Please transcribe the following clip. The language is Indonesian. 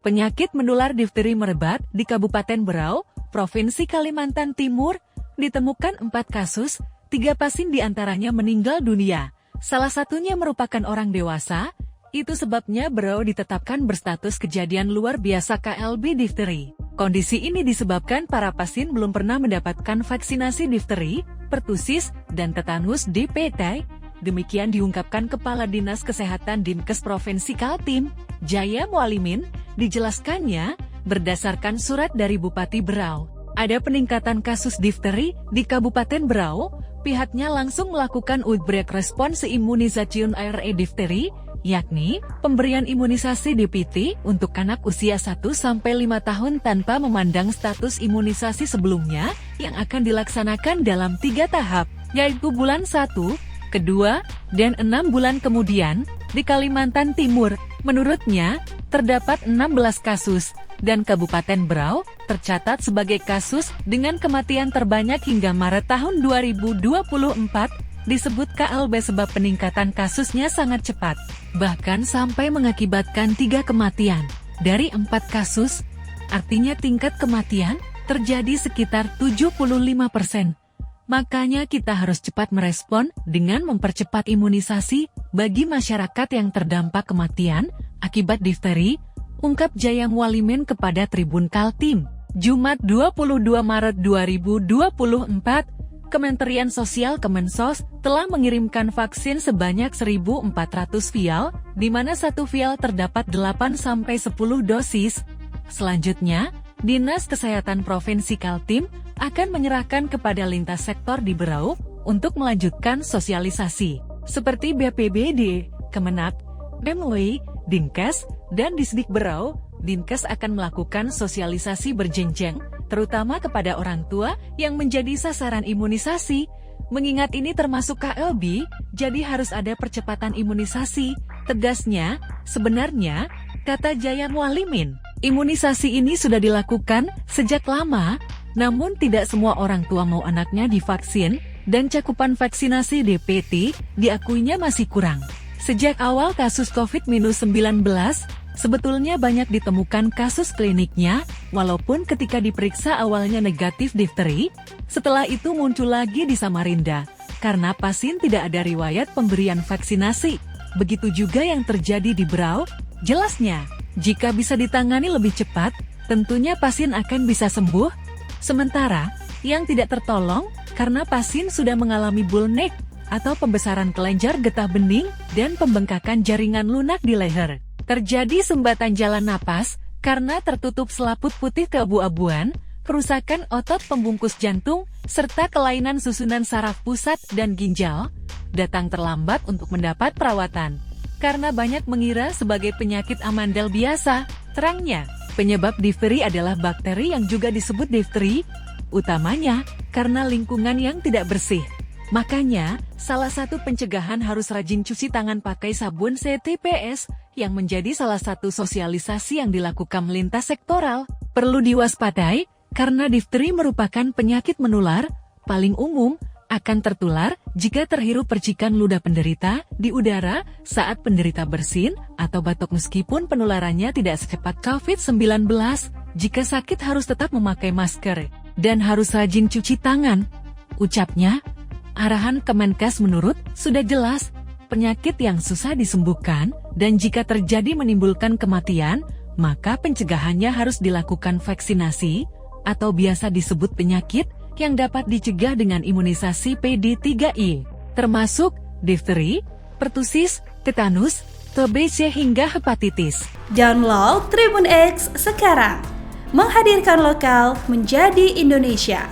Penyakit menular difteri merebak di Kabupaten Berau, Provinsi Kalimantan Timur. Ditemukan 4 kasus, 3 pasien diantaranya meninggal dunia. Salah satunya merupakan orang dewasa. Itu sebabnya Berau ditetapkan berstatus kejadian luar biasa KLB difteri. Kondisi ini disebabkan para pasien belum pernah mendapatkan vaksinasi difteri, pertusis, dan tetanus DPT. Demikian diungkapkan Kepala Dinas Kesehatan Dinkes Provinsi Kaltim, Jaya Mualimin. Dijelaskannya, berdasarkan surat dari Bupati Berau, ada peningkatan kasus difteri di Kabupaten Berau. Pihaknya langsung melakukan outbreak response immunization ARE difteri, yakni pemberian imunisasi DPT untuk anak usia 1-5 tahun tanpa memandang status imunisasi sebelumnya yang akan dilaksanakan dalam 3 tahap, yaitu bulan 1, kedua, dan 6 bulan kemudian. Di Kalimantan Timur, menurutnya, terdapat 16 kasus, dan Kabupaten Berau tercatat sebagai kasus dengan kematian terbanyak hingga Maret tahun 2024, disebut KLB sebab peningkatan kasusnya sangat cepat, bahkan sampai mengakibatkan 3 kematian dari 4 kasus, artinya tingkat kematian terjadi sekitar 75%. Makanya kita harus cepat merespon dengan mempercepat imunisasi bagi masyarakat yang terdampak kematian akibat difteri, ungkap Jaya Mualimin kepada Tribun Kaltim. Jumat 22 Maret 2024, Kementerian Sosial Kemensos telah mengirimkan vaksin sebanyak 1.400 vial, di mana 1 vial terdapat 8-10 dosis. Selanjutnya, Dinas Kesehatan Provinsi Kaltim akan menyerahkan kepada lintas sektor di Berau untuk melanjutkan sosialisasi, seperti BPBD, Kemenak, MUI, Dinkes, dan Disdik Berau. Dinkes akan melakukan sosialisasi berjenjang, terutama kepada orang tua yang menjadi sasaran imunisasi. Mengingat ini termasuk KLB, jadi harus ada percepatan imunisasi. Tegasnya, sebenarnya, kata Jaya Mualimin, imunisasi ini sudah dilakukan sejak lama, namun tidak semua orang tua mau anaknya divaksin, dan cakupan vaksinasi DPT diakuinya masih kurang. Sejak awal kasus COVID-19, sebetulnya banyak ditemukan kasus kliniknya, walaupun ketika diperiksa awalnya negatif difteri, setelah itu muncul lagi di Samarinda, karena pasien tidak ada riwayat pemberian vaksinasi. Begitu juga yang terjadi di Berau. Jelasnya, jika bisa ditangani lebih cepat, tentunya pasien akan bisa sembuh. Sementara, yang tidak tertolong, karena pasien sudah mengalami bullneck, atau pembesaran kelenjar getah bening, dan pembengkakan jaringan lunak di leher. Terjadi sumbatan jalan napas, karena tertutup selaput putih keabu-abuan, kerusakan otot pembungkus jantung, serta kelainan susunan saraf pusat dan ginjal. Datang terlambat untuk mendapat perawatan, karena banyak mengira sebagai penyakit amandel biasa. Terangnya, penyebab difteri adalah bakteri yang juga disebut difteri, utamanya karena lingkungan yang tidak bersih. Makanya, salah satu pencegahan harus rajin cuci tangan pakai sabun CTPS, yang menjadi salah satu sosialisasi yang dilakukan lintas sektoral. Perlu diwaspadai, karena difteri merupakan penyakit menular, paling umum, akan tertular jika terhirup percikan ludah penderita di udara saat penderita bersin atau batuk, meskipun penularannya tidak secepat COVID-19. Jika sakit harus tetap memakai masker dan harus rajin cuci tangan, ucapnya. Arahan Kemenkes menurut sudah jelas, penyakit yang susah disembuhkan, dan jika terjadi menimbulkan kematian, maka pencegahannya harus dilakukan vaksinasi, atau biasa disebut penyakit, yang dapat dicegah dengan imunisasi PD3I, termasuk difteri, pertusis, tetanus, TBC hingga hepatitis. Download Tribun X sekarang, menghadirkan lokal menjadi Indonesia.